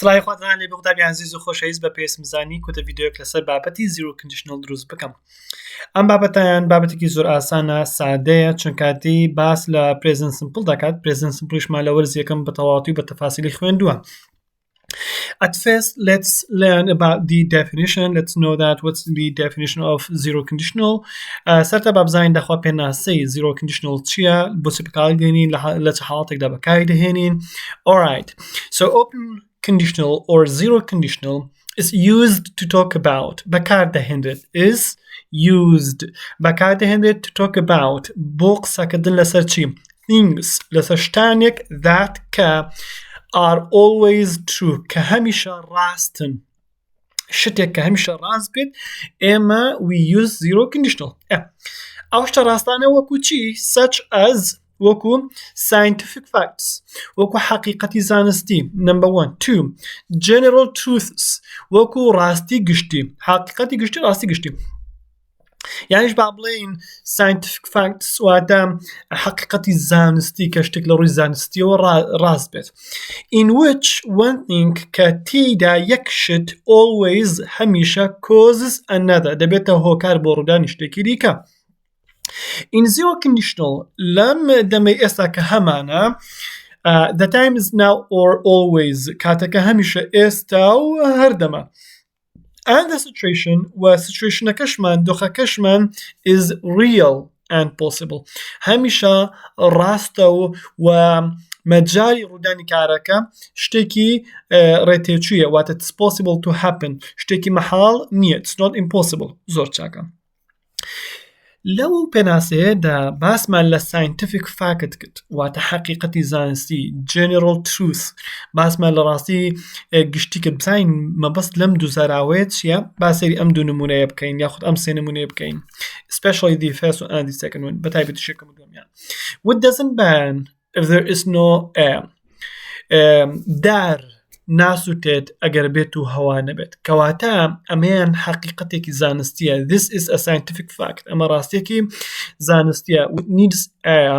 سڵای خواتان لێ بەقوتابی عزیز و خۆشەویست بە پێویستم زانی کۆتە ڤیدیۆیەک لەسەر بابەتی زیرۆ کندیشنەڵ دروست بکەم. ئەم بابەتێکی زۆر ئاسانە، سادەیە، چون کاتی باس لە پرێزنت سمپڵ دەکات. پرێزنت سمپڵیشمان لە وەرزیەکەم بە تەواوەتی و بە تەفاسیلی خوێندووە. At first, let's learn about the definition. Let's know that what's the definition of zero conditional. سەرتا بابزانین دەخوا پێناسەی zero conditional چییە، بۆ چی بەکاردێنین، لە چه حاڵاتێکدا بەکاردەهێنین. Alright, so open conditional or zero conditional is used to talk about. بەکاردەهێنرێت is used. بەکاردەهێنرێت to talk about بۆ قسەکردن لەسەر چی؟ Things لەسەر شتانێک that کە are always true کە هەمیشە ڕاستن. شتێک کە هەمیشە ڕاست بێت ئێمە we use zero conditional. ئەو شتە ڕاستانە وەکو چی؟ Such as وەکو scientific facts، وەکو حقیقەتی زانستی. Number 1. 2. General truths، وەکو ڕاستی گشتی، حقیقەتی گشتی، ڕاستی گشتی. یانیش با بڵێین scientific facts واتە حقیقەتی زانستی کە شتێک لە ڕووی زانستیەوە ڕاست بێت. In which one thing کە تێیدا یەک شت always هەمیشە causes another دەبێتە هۆکار بۆ ڕوودانی شتێکی دیکە. In zero conditional لەم دەمەی ئێستا کە هەمانە the time is now or always کاتەکە هەمیشە ئێستا و هەردەمە. And the situation و situationەکەشمان دۆخەکەشمان is real and possible. هەمیشە ڕاستە و مەجای ڕوودانی کارەکە شتێکی ڕێتێچوویە، واتە it's possible to happen، شتێکی مەحاڵ نییە، it's not impossible. زۆر چاکە. لەو پێناسەیەدا باسمان لە scientific fact کرد، واتە حقیقەتی زانستی، general truth، باسمان لە ڕاستی گشتی کرد. بزانین مەبەست لەم دوو زاراوەیە چییە؟ با سەیری ئەم دوو نمونەیە بکەین یاخود ئەم سێ نمونەیە بکەین، especially the first one and the second one، بەتایبەتی شێکەم و دووەمیان. What doesn't burn if there is no air. دار ناسووتێت ئەگەر بێت و هەوا نەبێت، کەواتە ئەمەیان حقیقەتێکی زانستیە. This is a scientific fact. ئەمە ڕاستێکی زانستیە. It needs air.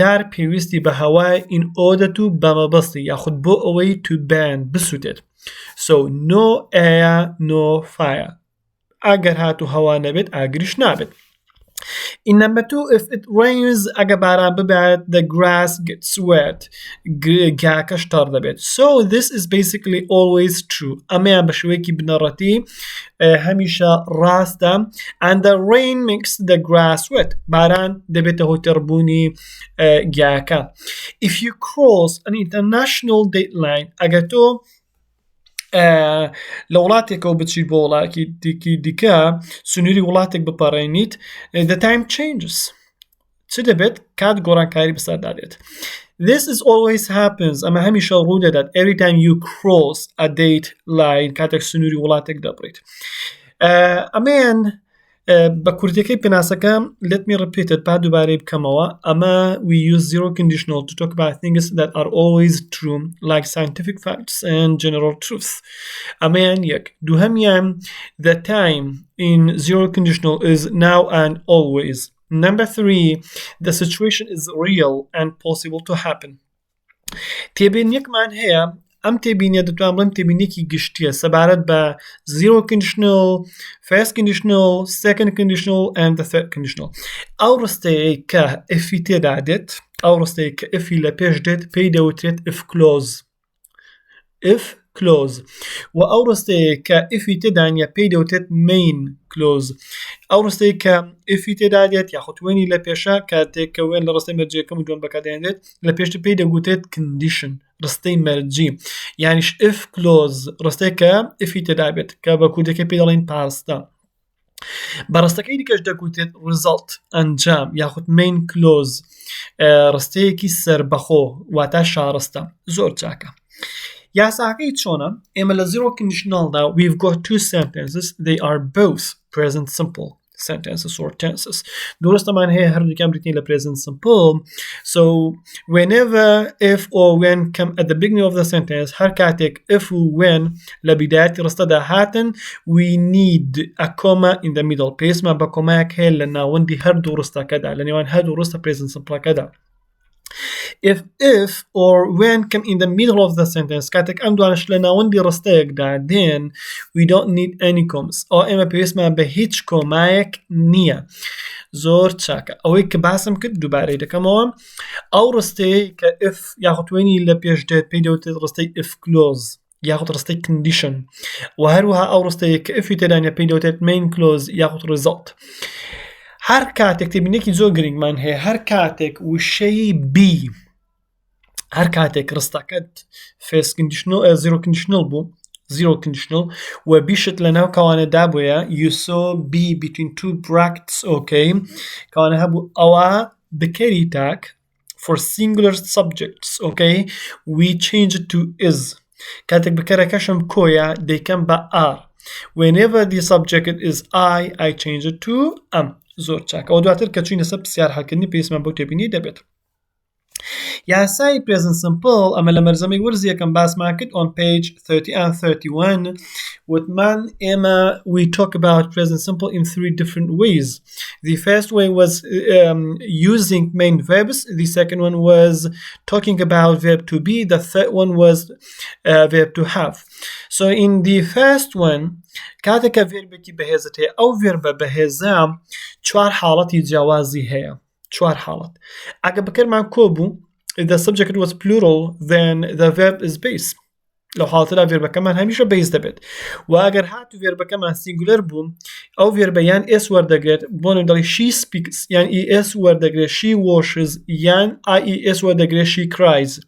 دار پێویستی بە هەوای in order to بەمەبەستی یاخود بۆ ئەوەی to burn بسووتێت. So no air no fire. ئەگەر هاتو هەوا نەبێت ئاگریش نابێت. In number 2, if it rains ئەگە باران ببێت the grass gets wet گیاکەش تەڕ دەبێت. So this is basically always true. ئەمەیان بە شێوەیەکی بنەڕەتی هەمیشە ڕاستە. And the rain makes the grass wet. باران دەبێتە هۆتێڕبوونی گیاکە. If you cross an international date ئەگە تۆ لە وڵاتێکەوە بچیت بۆ وڵاتێکی دیکە سنووری وڵاتێک بپەڕێنیت the time changes. چ دەبێت؟ کات گۆڕانکاری بەسەردادێت. This is always happens. ئەمە هەمیشە ڕوو دەدات every time you cross a date line کاتێک سنووری وڵاتێک دەبڕیت. ئەمەیان بە کوردەکەی پێناسەکە let me repeat it با دووبارەی بکەمەوە. ئەمە we use zero conditional to talk about things that are always true like scientific facts and general truth. ئەمەیان یەک. دووهەمیان the time in zero conditional is now and always. Number 3, the situation is real and possible to happen. تێبینیەکمان هەیە. ئەم تێبینیە دەتوانم بڵێم تێبینیەکی گشتیە سەبارەت بە zero conditional, first conditional, second conditional and the third conditional. ئەو ڕستەیە کە ئفی تێدا دێت، ئەو ڕستەیە کە ئفی لە پێش دێت پێی دەوترێت if clause. if clause. و ئەو ڕستەیە کە ئفی تێدانە پێی دەوترێت main clause. ئەو ڕستەیە کە ئفی تێدا دێت یاخود وێنی لە پێشە کاتێک کە وێن لە ڕستەی مەرجیەکەم و دوێن بەکاردێنرێت لە پێشتر پێی دەگوترێت condition، ڕستەی مەرجی. یانیش if clause ڕستەیە کە ئفی تێدا بێت کە بە کوردەکەی پێی دەڵێن پاستە. بە ڕستەکەی دیکەش دەگوترێت result ئەنجام یاخود main clause ڕستەیەکی سەربەخۆ واتە شارستە. زۆر چاکە. یاساکەی چۆنە؟ ئێمە لە zero conditionalدا we've got two sentences. They are both present simple sentences or tenses. درستمان هەیە هەردووکیان بریتین لە present simple. So whenever if or when come at the beginning of the sentence هەر کاتێک if و when لە بیدایەتی ڕستەدا هاتن we need a comma in the middle. پێویستمان بە کۆمایەک هەیە لە ناوەندی هەردوو ڕستەکەدا، لە نێوان هەردوو ڕستە present simpleەکەدا. if or when come in the middle of the sentence كاتك ئەم دوانش لە ناوەندی ڕستەیەکدا then we don't need any commas ئەو ئێمە پێویستمان بە هیچ کۆمایەک نییە. زۆر چاکە. ئەوەی کە باسم کرد دووبارەی دەکەمەوە ئەو ڕستەیە کە if یاخوتوێنی لە پێش دێت پێی دەوتێت ڕستەی if clause یاخود ڕستەی condition و هەروەها ئەو ڕستەیە کە if تێدانە پێی دەوتێت main clause یاخود result. هەر کاتێک تێبینێکی زۆر گرنگمان هەیە هەر کاتێک وشەی B هەر کاتێک ڕستەکەت face conditional zero conditional بوو zero conditional و بیشت لەناو کەوانەدا بووە you saw B between two brackets okay کەوانە هەبوو ئەوە بکەری تاک for singular subjects okay we change it to is کاتێک بکەرەکەشم کۆیە دەیکەم بە R whenever the subject is I change it to زۆر چاکە. ئەو دواتر کە چوینە سەر پرسیار هەڵکردنی پێویستمان بەو تێبینی دەبێت. یاسای present simple ئەمە لە مەرزەمەی وەرز یەکەم باسمان کرد on page 30 and 31 وتمان ئێمە we talk about present simple in 3 different ways. The first way was using main verbs, the second one was talking about verb to be, the third one was verb to have. So in the first one کاتێکە verbێکی بەهێزت هەیە ئەو verbە بەهێزە 4 حاڵەتی جیاوازی هەیە 4 حالت. اگه بکرمان کوبو if the subject was plural then the verb is base. لو حالتنا verb كمان همیشه base دبت. و اگر هاتو verb كمان singular بو او verb یان s وردگرد بونو دلی she speaks یان es وردگرد she washes یان ies وردگرد she cries.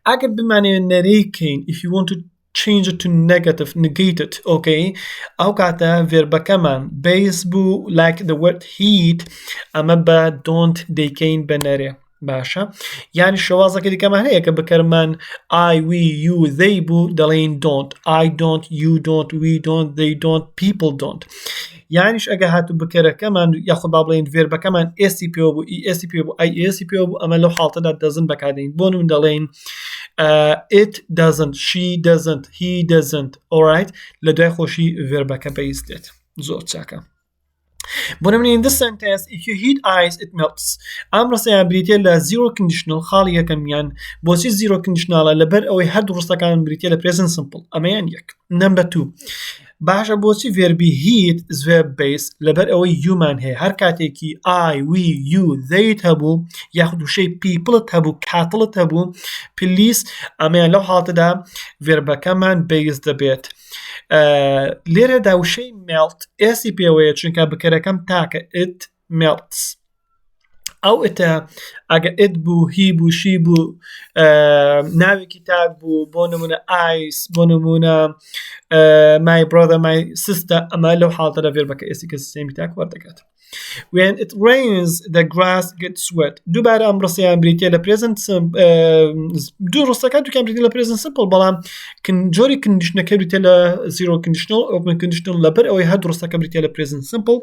اگر بمعنی narrating if you want to change it to negative negate it okay او كاتا verb كمان base بو like the word heat اما با don't decane بناري باشا يعني شوازة كده كمان هيك بكرمان I we you they بو دلين don't I don't you don't we don't they don't people don't يعني اگه هاتو بكره كمان ياخد بابلين verb كمان SCPO بو ESCPO بو IESCPO بو اما لو حالته دا doesn't بكادين بونو من دلين it doesn't she doesn't he doesn't alright لدوی خوشی verb که based it زور چاکا. بونم in this sentence if you heat ice it melts. امر سيان بريتيا ل zero conditional خالية كميان بوسي zero conditional لبر اوي هر درستا كان بريتيا ل present simple امان يك. number 2 باشا بوسي verbi heat is verb base لبر اوي human هي هر كاتيكي I we you they تبو ياخدو شي people تبو cattle تبو police امان لو حالت دا verb كمان base دبيت. لێرە دا وشەی melt SCPOە چونکە بکەرەکەم تاکە it melts ئەو ئتە ئەگە it بوو هی بوو شی بوو ناوێکی تاک بوو بۆ نمونە ice بۆ نمونە my brother my sister ئەمە لەو حاڵتەدا verبەکە ئێسیکە سێمی تاک وەردەگات. when it rains the grass gets wet. دووبارە ئەم ڕستەیان بریتیە لە present دوو ڕستەکە دووکیان بریتیە لە present simple بەڵام جۆری کندیشنەکە بریتیە لە zero conditional open conditional لەبەر ئەوەی هەردوو ڕستەکە بریتیە لە present simple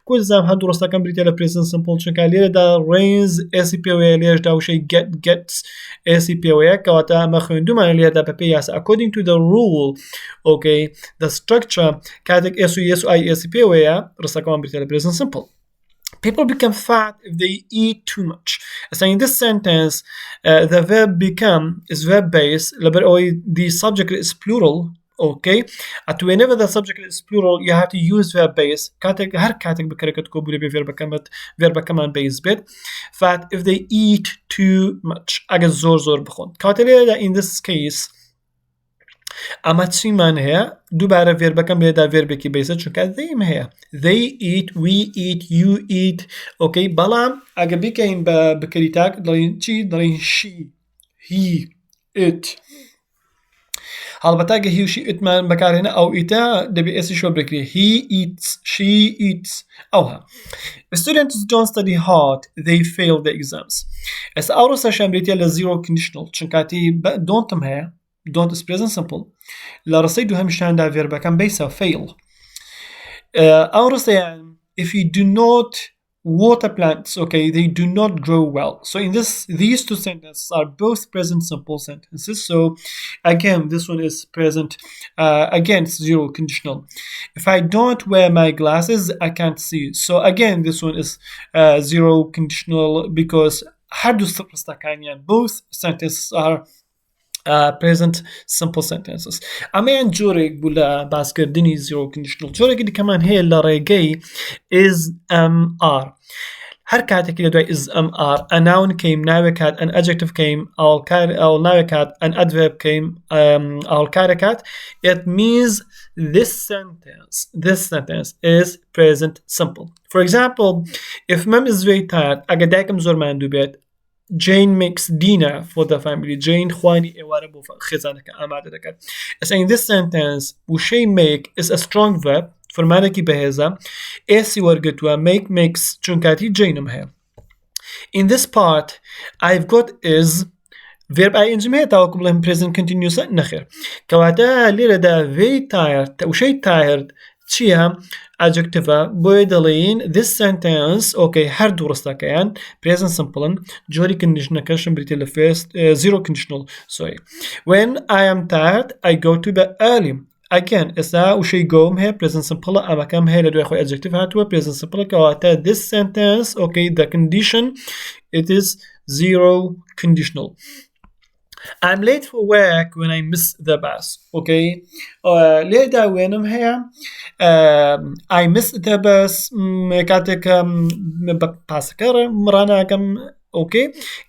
کۆزام هەردوو ڕستەکەم بریتیە لە present simple چونکە لێرەدا rains SCPOە لێرەدا وشەی gets SCPOە کەواتە ئەمە خوێندومانە لێرەدا بە پێی یاسا according to the rule okay the structure کاتێک S و S و I SCPOە ڕستەکەمان بریتیە لە present simple. People become fat if they eat too much. So in this sentence, the verb become is verb based. The subject is plural. Okay. At whenever the subject is plural, you have to use verb base. هر كاتك بكركت كوبولي verb كمان base bit. Fat if they eat too much. أجل زور بخون. كاتلي in this case. اما چیمان هەیە دووبارە verبەکەم لێدا verبێکی بەیسە چونکە theyم هەیە they eat we eat you eat okay بەڵام ئەگە بیکەین بە بکەری تاک دەڵین چی دەڵین she he it هەڵبەتە ئەگە he و she itمان بەکارهێنا ئەو ئیتە دەبێت ئێسی شۆ بکرێ he eats she eats ئەوها. Students don't study hard they fail the exams. ئێستا ئەو ڕستەشیان بریتیە لە zero conditional چونکاتی don'tم هەیە don't is present simple لا رصي دو همشتان دا verb كان بيسا fail أو رصيان if you do not water plants okay they do not grow well. So in these two sentences are both present simple sentences. So again this one is present again it's zero conditional. If I don't wear my glasses I can't see. So again this one is zero conditional because هەردوو ڕستەکانیان both sentences are present simple sentences. ئەمەیان جۆرێک بوو لە باسکردنی zero conditional. جۆرێکی دیکەمان هەیە لە ڕێگەی is are. هەر کاتێکی لە دوای is are a noun came ناوێک هات an adjective came ئەو ناوێک هات an adverb came ئاڵکارێک هات it means this sentence is present simple. For example, if mom is very tired ئەگە دایکم زۆر ماندوو بێت Jane makes dinner for the family. Jane خوانی ئێوارە بۆ خێزانەکە ئامادە دەکات. In this sentence وشەی make is a strong verb فرمانێکی بەهێزە ئێسی وەرگتووە make makes چونکاتی Janeم هەیە. In this part I've got is verb ing هەیە تاوەکو بڵێم present continuous نەخێر کەواتە لێرەدا very tired وشەی tired چییە؟ adjective بۆیە دەڵێن this sentence هەردوو ڕستەکەیان present simple جۆری conditionەکەشم بریتێ لە first zero conditional when I am tired I go to bed early. Again ئێستا وشەی گۆم هەیە present simple ئەمەکەم هەیە لە دوای خۆی adjective هاتووە present simple کەواتە this sentence the condition it is zero conditional. I'm late for work when I miss the bus. لێدا وێنم هەیە I miss the bus کاتێک بە پاسەکە ڕاناکەم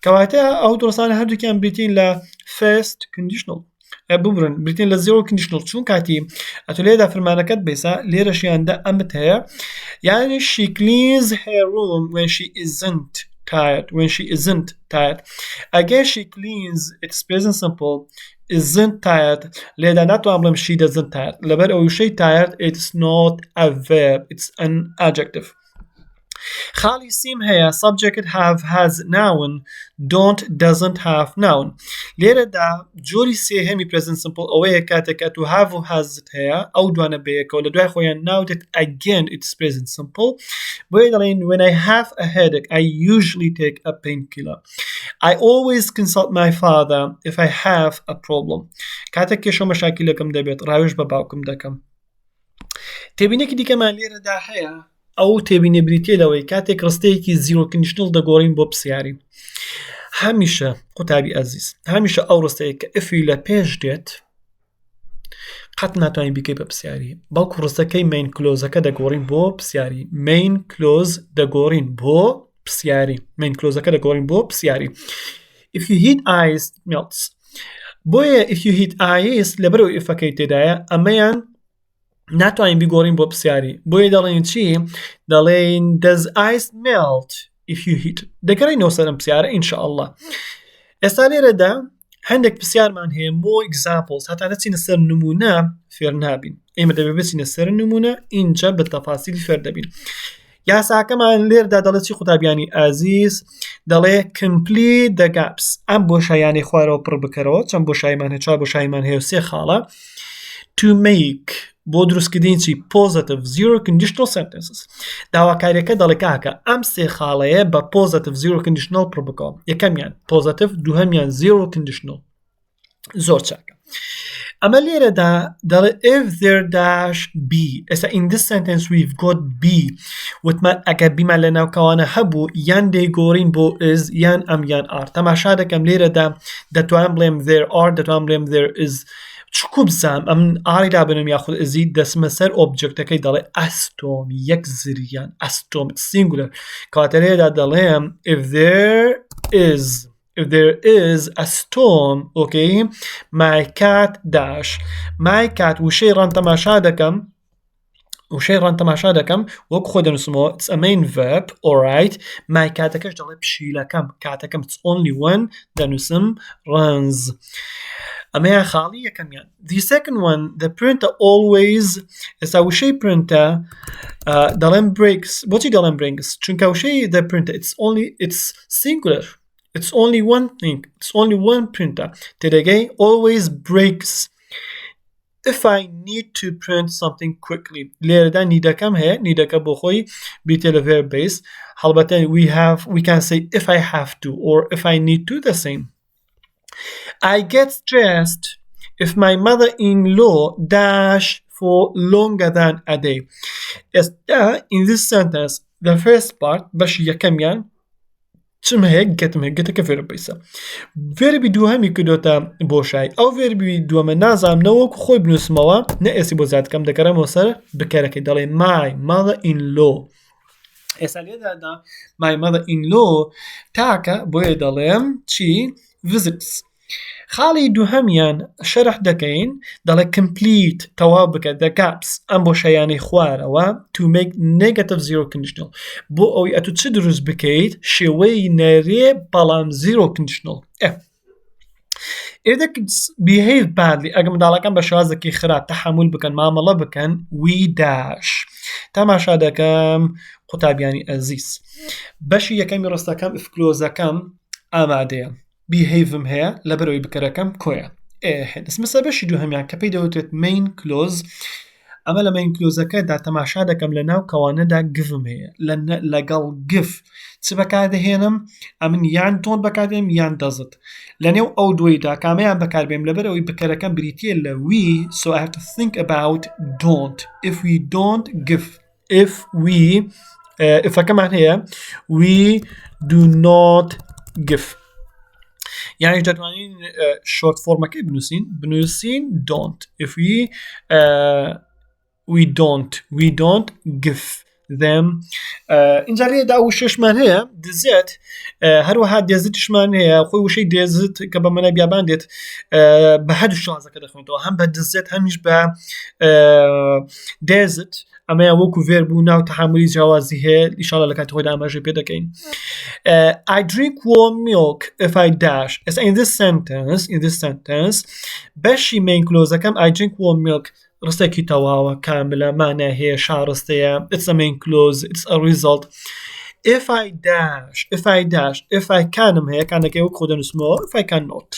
کەواتە ئەو دۆستانە هەردووکیان بریتین لە first conditional ببرن بریتین لە zero conditional چون کاتی ئەتو لێدا فرمانەکەت بێسا لێرەشیاندا ئەمت هەیە یعنی she cleans her room when she isn't tired. Again she cleans it's present simple isn't tired لێدا ناتوانم بڵێم she doesn't tired لەبەر ئەو وشەی tired it's not a verb it's an adjective. خاڵی سیم هەیە subject have has noun don't doesn't have noun. لێرەدا جۆری سێهەمی present simple ئەوەیە کاتێک تو have و has هەیە ئەو دوانە بەیەکەوە لە دوای خۆیان ناودێت again it's present simple بۆیە دەڵێن when I have a headache I usually take a painkiller. I always consult my father if I have a problem. کاتێک کێشە مەشاکیلەکەم دەبێت ڕاوێژ بە باوکم دەکەم. تێبینێکی دیکەمان لێرەدا هەیە ئەو تێبینێ بریتێ لەوەی کاتێک ڕستەیەکی zero conditional دەگۆڕین بۆ پرسیاری هەمیشە قوتابی ئەزیز هەمیشە ئەو ڕستەیە کە ئفی لە پێش دێت قەت ناتوانین بیکەی بە پرسیاری بەڵکو ڕستەکەی main close-ەکە دەگۆڕین بۆ پرسیاری main close دەگۆڕین بۆ پرسیاری main close-ەکە دەگۆڕین بۆ پرسیاری if you heat ice melts بۆیە if you heat ice لەبەرەوە ئفەکەی تێدایە ئەمەیان ناتوانین بیگۆڕین بۆ پرسیاری بۆیە دەڵێن چی دەڵێن does ice melt if you heat دەگەڕینەوە سەرم پرسیارە ئینشاءالله. ئێستا لێرەدا هەندێک پرسیارمان هەیە more examples هەتا نەچینە سەر نمونە فێر نابین ئێمە دەبێت بچینە سەر نمونە اینجا بە تەفاسیلی فێر دەبین. یاساکەمان لێرەدا دەڵێت چی قوتابیانی ئازیز دەڵێ complete the gaps ئەم بۆشایانی خوارەوە پڕ بکەرەوە چەند بۆشایمان هەیە چوار بۆشایمان هەیە و سێ خاڵە to make بۆ دروستکردنی چی positive zero conditional sentences داواکاریەکە دەڵێ کاکە ئەم سێ خاڵەیە بە positive zero conditional پڕ بکەوە یەکەمیان positive دووهەمیان zero conditional زۆر چاکە. ئەمە لێرەدا دەڵێ if there dash be ئێستا in this sentence we've got be وتمان ئەگە بیمان لە ناوکەوانە هەبوو یان دەیگۆڕین بۆ is یان ئەم یان are تەماشا دەکەم لێرەدا دەتوانم بڵێم there are دەتوانم بڵێم there is چکو بزام ئەم ئاری دابنم یاخود ئزی دەسمە سەر ئۆبجێکتەکەی دەڵێ ئەستۆم یەک زریان ئەستۆم سینگولر کاتەرێدا دەڵێم if there is a storm my cat dash my cat وشەی ڕان تەماشا دەکەم وەک خۆ دەنووسمەوە it's a main verb alright my کاتەکەش دەڵێ پشیلەکەم کاتەکەم it's only one دەنووسم runs. ئەمەیان خاڵی یەکەمیان. The second one the printer always ئێستا وشەی printer دەڵێم breaks بۆچی دەڵێم breaks چونکە وشەی the printer it's singular it's only one thing it's only one printer تێدەگەی always breaks if I need to print something quickly لێرەدا نیدەکەم هەیە نیدەکە بۆ خۆی بیتێ لە verb base هەڵبەتە we can say if I have to or if I need to the same. I get stressed if my mother-in-law dash for longer than a day. In this sentence, the first part, باش يكميان چم هەیە گەتم هەیە گەتەکە فێرە پیسە فێربی دووهەمی کردوتە بۆشای ئەو فێربی دووەمە نازانم نەوەکو خۆی بنووسمەوە نە ئێسی بۆ زیادکەم دەکەرەمەوە سەر بکەرەکەی دەڵێ مای ماڵە ئینلۆ ئێستا لێدادا مای ماڵە ئینلۆ تاکە بۆیە دەڵێم چی visits خاڵی دووهەمیان شەرح دەکەین دەڵێ complete تەواو بکە the gaps ئەم بۆ شەیانەی خوارەوە to make negative zero conditional بۆ ئەوی ئەتو چ دروست بکەیت شێوەی نەرێ بەڵام zero conditional If the kids behave badly ئەگە منداڵەکان بە شێوازێکی خراپ تەحمل بکەن مامەڵە بکەن we dash تەماشا دەکەم قوتابیانی ئەزیز بەشی یەکەمی ڕستەکەم ئفکلۆزەکەم ئامادەیە بیهیڤم هەیە لەبەرەوەی بکەرەکەم کۆیە دەسمەسە بەشی دووهەمیان کە پێی دەوترێت main clause ئەمە لە main clauseەکەدا تەماشا دەکەم لە ناو کەوانەدا گفم هەیە لەگەڵ گف چ بەکاردەهێنم ئەمن یان don't بەکاردێنم یان دەزت لە نێو ئەو دویدا کامیان بەکاربێم لەبەرەوەی بکەرەکەم بریتیە لە we so I have to think about don't if we don't give if we ifەکەمان هەیە we do not give يعني دەتوانین short formەکەی بنووسین don't if we don't give them اینجا لێدا وشەشمان هەیە دزێت هەروەها دێزتشمان هەیە خۆی وشەی دێزت کە بە منە بیابان دێت بە هەردوو شازەکە دەخوێنێتەوە هەم بە دزێت هەمیش بە دێزت ئەمەیە وەکو فێر بوو ناو تەحملی جیاوازی هەیە ئیشاڵە لە کاتی خۆیدا ئاماژەی پێ دەکەین I drink warm milk if I dash in this sentence بەشی main clauseەکەم I drink warm milk ڕستێکی تەواوە کاملە مانای هەیە شارستەیە it's a main clause it's a result if I canم هەیە کانەکەی وەک خۆ دەنووسمەوە if I cannot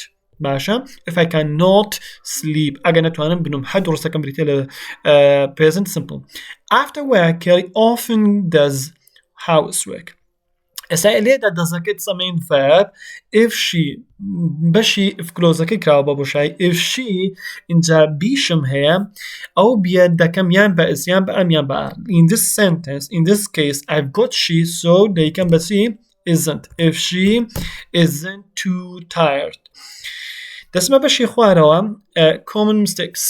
باشە if I cannot sleep ئەگە نەتوانم بنوم هەردوو ڕستەکەم بریتە لە present simple after work Kelly often does housework ئێستا لێدا دەزەکەیت it's a main verb if she بەشی if کلۆزەکەی کراوە بە بۆشای if she اینجا بیشم هەیە ئەو بیە دەکەم یان بە ئس یان بە ئەم یان بە ئار in this sentence in this case I've got she so دەیکەم بە چی isn't if she isn't too tired دەسمە بەشی خوارەوە common mistakes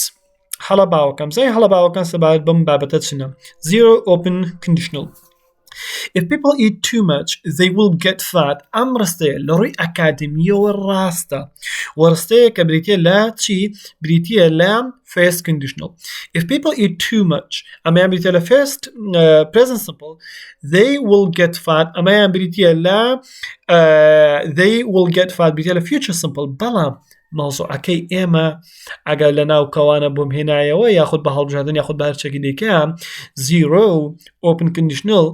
هەڵە باوەکەم زای هەڵە باوەکان سەبارەت بەم بابەتە چنە zero open conditional If people eat too much, they will get fat. ئەم ڕستەیە لە ڕووی ئەکادمیەوە ڕاستە وەڕستەیە کە بریتیە لە چی بریتیە لە first conditional. If people eat too much, ئەمەیان بریتیە لە first present simple, they will get fat. ئەمەیان بریتیە لە they will get fat بریتیە لە future simple. بەڵام مەوزوعەکەی ئێمە ئەگەر لە ناو کەوانە بۆم هێنایەوە یاخود بە هەڵبژاردن یاخود بە هەرچێکی دیکەم zero open conditional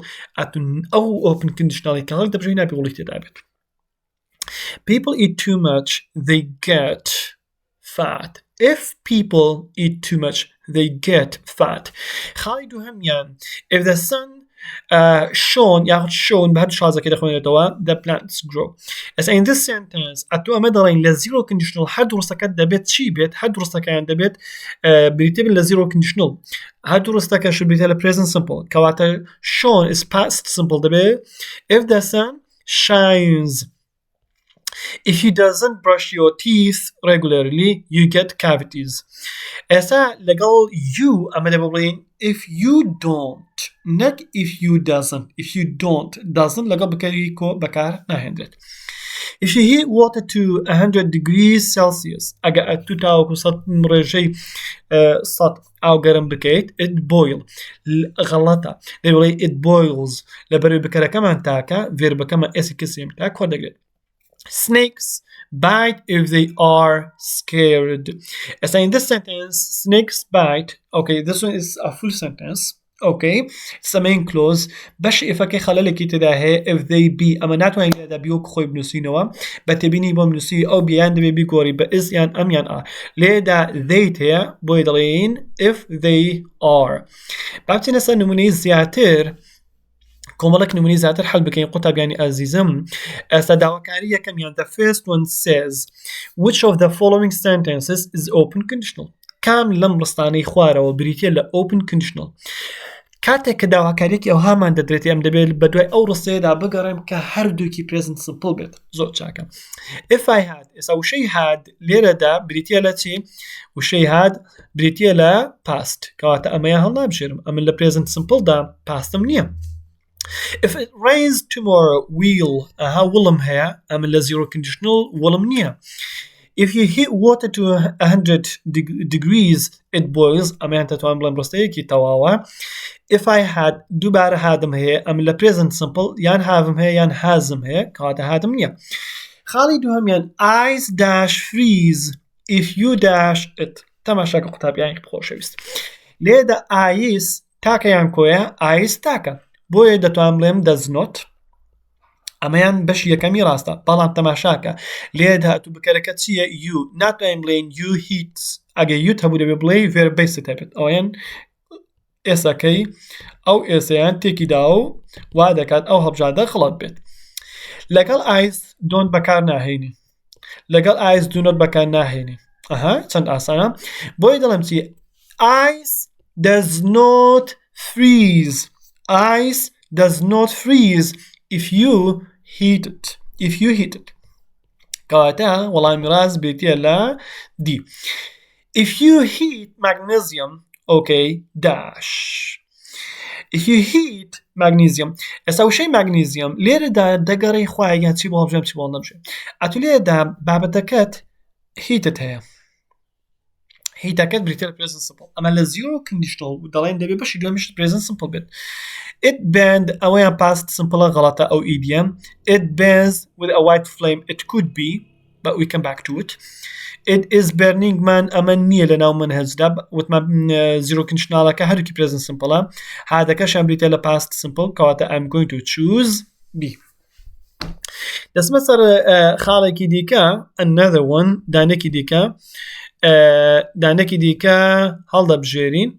ئەو open conditionaلی کە هەڵک دەبژێ ناپی وڵی تێدا بێت people eat too much they get fat if people eat too much they get fat خاڵی دووهەمیان if the sun shown یاخود shown بە هەردوو شازەکەی دەخوێنێتەوە the plants grow as in this sentence ئەتو ئەمە دەڵێن لە zero conditional هەردوو ڕستەکەت دەبێت چی بێت هەردوو ڕستەکەیان دەبێت بریتێ بن لە zero conditional هەردوو ڕستەکەش بریتە لە present simple کەواتە shown is past simple دەبێت if the sun shines If you doesn't brush your teeth regularly, you get cavities. ئێستا لەگەڵ you ئەمە دەبڵین if you don't not if you doesn't لەگەڵ بکەری کۆ بەکار ناهێنرێت If you heat water to 100 degrees Celsius ئەگە ئەتو تاوەکو سەد ڕێژەی سەد ئاو گەرم بکەیت it boil غەڵەتە دەبڵێ it boils لەبەروی بکەرەکەمان تاکە ڤێربەکەمە ئێسی کەسیم تا کۆ دەگرێت Snakes bite if they are scared. As in this sentence, snakes bite. Okay, this one is a full sentence. Okay, it's a main clause. باش إفكي خلالك تداه if they be. أما ناتوان إذا بيوك خوي بنسينوا بتبيني بمنسي أو بيان دبي بيكوري بإز يان أم يان آ. ليدا they تيا بويدلين if they are. بعدين نسأل نموني زياتر. کۆمەڵێک نمونەی زیاتر حەل بکەین قوتابیانی ئازیزم ئێستا داواکاری یەکەمیان the first one says which of the following sentences is open conditional کام لەم ڕستانەی خوارەوە بریتیە لە open conditional کاتێک کە داواکاریەکی ئەو هامان دەدرێت ئەم دەبێت بە دوای ئەو ڕستەیەدا بگەڕێم کە هەردووکی present simple بێت زۆر چاکە. if I had ئێستا وشەی had لێرەدا بریتە لە چی؟ وشەی had بریتە لە past کەواتە ئەمەیە هەڵنابژێرم ئەمن لە present simple دا pastم نییە. if it rains tomorrow willم هەیە ئەمن لە zero conditional willم نییە. if you heat water to 100 degrees it boils ئەمەیان تەتوان بڵێم ڕستەیەکی تەواوە. if I had دووبارە هادم هەیە ئەم لە present simple یان هاوم هەیە یان هازم هەیە کەواتە هادم نییە. خاڵی دووهەمیان ice dash freeze if you dash it تەماشاکە قوتابیانی خۆشەویست لێدا ice تاکەیان کۆیە ice تاکە بۆیە دەتوان بڵێم does not ئەمەیان بەشی یەکەمی ڕاستە بەڵام تەماشاکە لێدا هاتوو بکەرەکە چییە you ناتوانین بڵێن you heat ئەگە you هەبوو دەبێ بڵێ verb based هەبێت ئەویان ئێسەکەی ئەو ئێسەیان تێکیدا و وا دەکات ئەو هەبژادە خڵات بێت. لەگەڵ ice don't بەکار ناهێنی لەگەڵ ice do not بەکار ناهێنی چەند ئاسانە بۆی دەڵێم چی ice does not freeze ice does not freeze if you heat it کەواتە وەڵامی ڕاست بێتە لە D. if you heat magnesium okay dash if you heat magnesium ئێستا وشەی magnesium لێرەدا دەگەڕی خوایە چی بۆ هەبژێم چی بۆ نەبژێ ئەتو لێرەدا بابەتەکەت heated هەیە هیتەکەت بریتە لە present simple ئەمە لە zero conditional دەڵێن دەبێ بەشی دووەمیش present simple بێت. it burned ئەوەیان past simple غەڵەتە ئەو idiom it burns with a white flame it could be but we come back to it. it is burning man ئەمە نییە لە ناو منهجدا وتمان zero conditionalەکە هەردووکی present simple هادەکەشان بریتە لە past simple کەواتە I'm going to choose B. دەسمە سەر خاڵێکی دیکە another one دانێکی دیکە هەڵدەبژێرین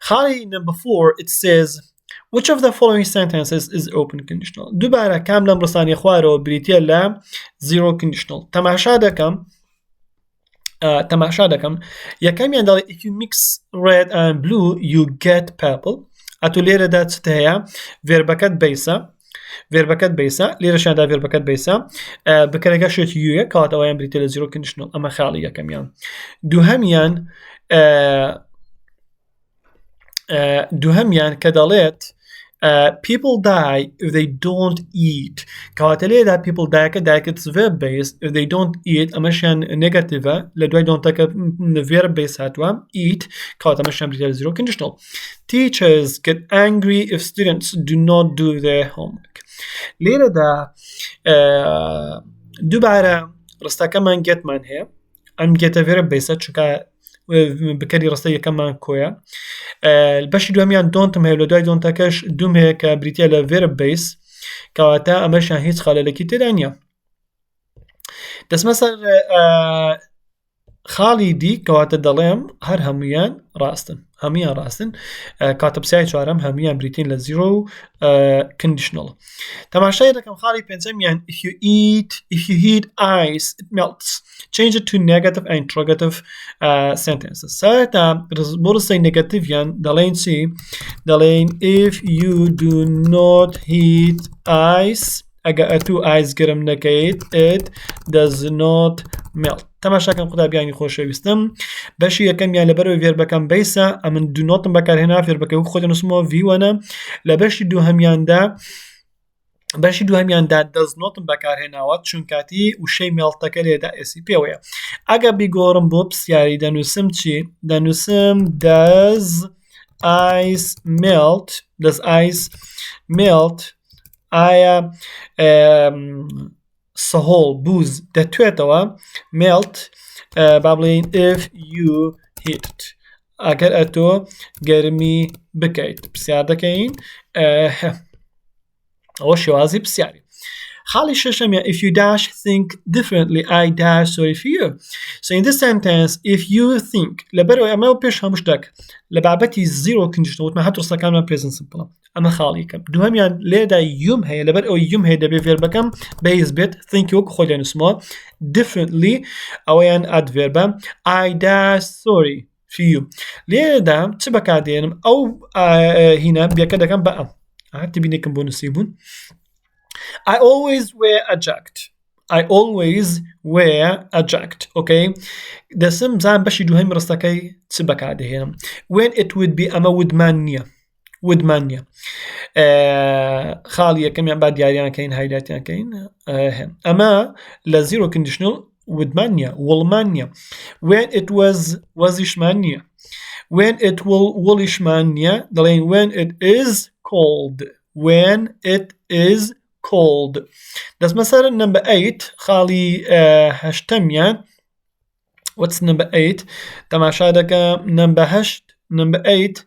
خاڵی number 4 it says which of the following sentences is open conditional دووبارە کام لەم ڕستانی خوارەوە بریتە لە zero conditional تەماشا دەکەم یەکەمیان دەڵێ if you mix red and blue you get purple ئەتو لێرەدا چت هەیە verبەکەت بیسە لێرەشاندا verبەکەت بیسە بکەرەکە شێت یوە کەواتە ئەویان بریتە لە zero conditional ئەمە خاڵی یەکەمیان. دووهەمیان کە دەڵێت people die if they don't eat کەواتە لێدا people dieکە دایکت verb based if they don't eat ئەمەشیان نێگاتیڤە لە دوای don'tەکە verb based هاتووە eat کەواتە ئەمەشیان بریتە لە zero conditional. teachers get angry if students do not do their homework لێرەدا دووبارە ڕستەکەمان getمان هەیە ئەم getە verb based چونکە بکەری ڕستە یەکەمان کۆیە بەشی دووەمیان دۆنتم هەیە لە دوای دۆنتەکەش دوم هەیە کە بریتە لە verb based کەواتە ئەمەشیان هیچ خەلەلێکی تێدا نییە. دەسمە سەر خاڵی دی کەواتە دەڵێم هەر هەمویان ڕاستن کاتە پرسیای چوارەم هەمویان بریتین لە zero conditional. تەماشای دەکەم خاڵی پێنجەمیان if you heat ice it melts change it to negative and interrogative sentences سەرەتا بۆ ڕستەی نێگاتیڤیان دەڵێن چی دەڵێن if you do not heat ice ئەگە ئەتو ice گەرم نەکەیت it does not melt. تەماشاکەم قوتابیانی خۆشەویستم بەشی یەکەمیان لەبەرەوەی verبەکەم بیسە ئەمن do notم بەکارهێنا verبەکە و خۆی نووسمەوە V1 لە بەشی دووهەمیاندا does notم بەکارهێناوە چونکاتی وشەی مێڵتەکە لێدا SCP پێوەیە. ئەگە بیگۆڕم بۆ پرسیاری دەنووسم چی دەنووسم does ice melt ئایا سەهۆڵ بوز دەتوێتەوە melt با بڵێن if you heat it ئەگەر ئەتۆ گەرمی بکەیت پرسیار دەکەین ئەوە شێوازی پرسیاری. خاڵی شەشەمیە if you dash think differently I dash sorry for you. So in this sentence if you think لەبەرەوەی ئەمە و پێش هەموو شتێک لە بابەتی zero conditional وتمە هەتوو ڕستەکانمان present simple ئەمە خاڵی یەکەم. دووهەمیان لێدا یوم هەیە لەبەر ئەوەی یوم هەیە دەبێت verبەکەم base بێت think وەکو خۆی دەنووسمەوە differently ئەوەیان adverb I dash sorry few لێرەدا چ بەکاردێنم ئەو هینە بیەکە دەکەم بە ئەم تبینێکم بۆ نووسیبوون I always wear a jacket I always wear a jacket okay دەسم زان بەشی دووهەمی ڕستەکەی چ بەکاردێنم when it would be ئەمە وودمان نییە خاڵی یەکەمیان با دیاریانکەین هایلایتیانکەین ئەمە لە zero conditional وودمان نییە وڵمان نییە when it was وەزیشمان نییە when it will وڵیشمان نییە دەڵێن when it is cold دەستمە سەر number 8 خاڵی هەشتەمیان what's number 8 تەماشا دەکەم number 8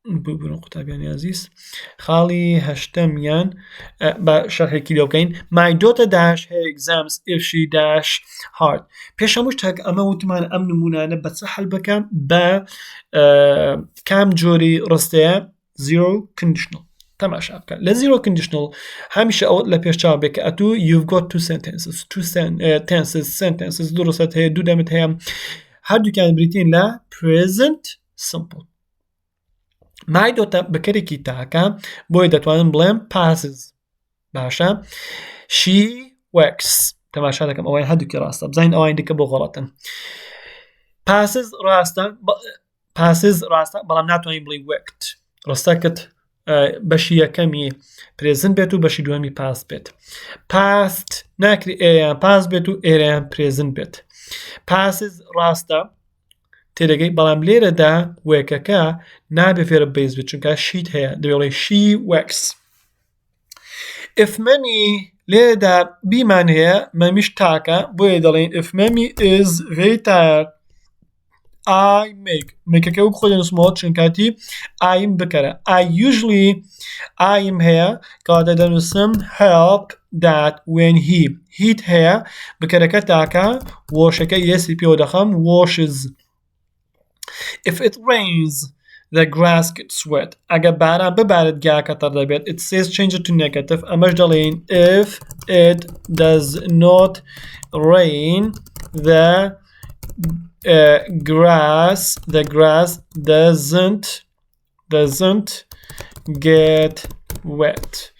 ببوون قوتابیانی عزیز خاڵی هەشتەمیان بە شەرحێکی لێوکەین my daughter dash her exams if she dash hard پێش هەموو شتێک ئەمە وتمان ئەم نمونانە بە چ هەڵ بکەم بە کام جۆری ڕستەیە zero conditional تەماشا بکە لە zero conditional هەمیشە ئەوە لە پێشچاو بێت کە ئەتوو you've got two sentences دوو ڕستەت هەیە دوو دەمت هەیە هەردووکیان بریتین لە present simple my daughter بەکەرێکی تاکە بۆی دەتوانم بڵێم passes باشە she works تەماشا دەکەم ئەوەی هەردووکی ڕاستە بزانین ئەوان دیکە بۆ غەڵەتن passes ڕاستە بەڵام ناتوانین بڵێ worked ڕستەکەت بەشی یەکەمی present بێت و بەشی دووەمی past بێت past ناکری ئێیان past بێت و ئێرەیان present بێت passes ڕاستە تێدەگەی بەڵام لێرەدا وێکەکە نابێ فێرە بەیز بێت چونکە شیت هەیە دەبێڵێ she works if مەمی لێرەدا بیمان هەیە مەمیش تاکە بۆیە دەڵێن if مەمی is very tired I make وەک خۆی دەنووسمەوە چونکاتی ئایم بکەرە I usually ئایم هەیە کەواتە دەنووسم help that when heat هەیە بکەرەکە تاکە وۆشەکە یەسی پێوە دەخەم washes if it rains the grass gets wet ئەگە باران ببارێت گیاکە تەڕ دەبێت it says change it to negative ئەمەش دەڵێن if it does not rain the grass doesn't get wet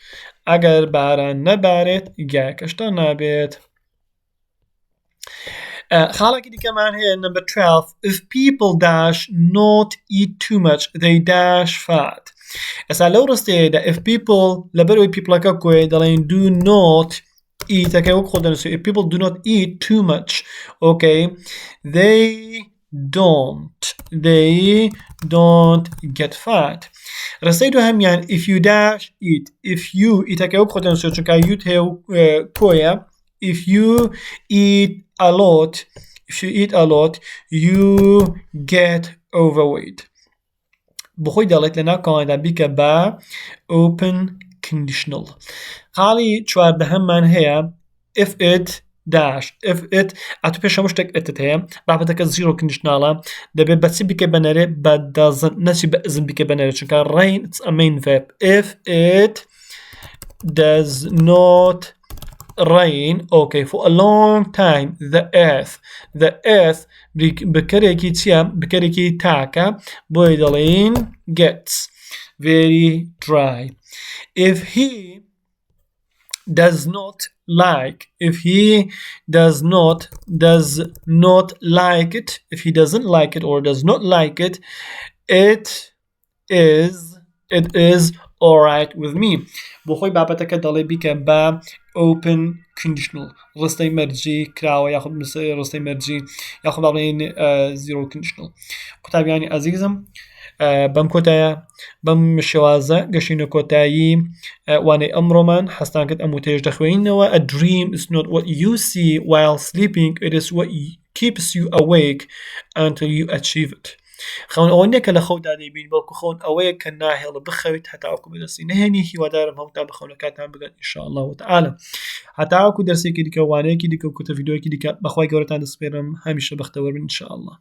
ئەگەر باران نەبارێت گیاکەش تەڕ نابێت خاڵێکی دیکەمان هەیە number 12 if people dash not eat too much they dash fat ئێستا لەو ڕستەیەدا if people لەبەرەوەی پیپڵەکە کۆی دەڵێن do not eat ئەکەی وەک خۆ دەنووسی if people do not eat too much okay they don't get fat ڕستەی دووهەمیان if you dash eat if you eat ئەکەی وەک خۆ دەنووسی چونکە youت هەیە کۆیە if you eat a lot you get overweight بخۆی دەڵێت لە ناو کۆماندا بیکە بە open conditional خاڵی چواردەهەممان هەیە if it ئەتو پێش هەموو شتێک ئەتت هەیە بابەتەکە zero conditionalە دەبێت بەچی بکە بەنەرێ بە doesn't نەچی بە ئزم بکە بەنەرێ چونکە rain it's a main verb if it does not rain okay for a long time the earth بکەرێکی چیە بکەرێکی تاکە بۆی دەڵێن gets very dry if he does not like if he doesn't like it or does not like it it is alright with me بۆ خۆی بابەتەکە دەڵێ بیکە بە open conditional ڕستەی مەرجی کراوە یاخود ڕستەی مەرجی یاخود بڵێن zero conditional قوتابیانی عەزیزم بەم کۆتایە بەم شێوازە گەشتینە کۆتایی وانەی ئەمڕۆمان حەستان کرد ئەم وتەیەش دەخوێنینەوە a dream is not what you see while sleeping it is what keeps you awake until you achieve it خەون ئەوە نییە کە لە خەودا دەیبین بەڵکو خەون ئەوەیە کە ناهێڵە بخەویت هەتاوەکو بەدەستی نەهێنی هیوادارم هەمووتان بخەونەکاتان بگەن ئینشاءالله تعالى هەتاوەکو دەرسێکی دیکە وانەیەکی دیکە و کۆتە ڤیدیۆیەکی دیکە بەخوای گەورەتان دەسپێرم هەمیشە بەختەوەربن ئینشاءالله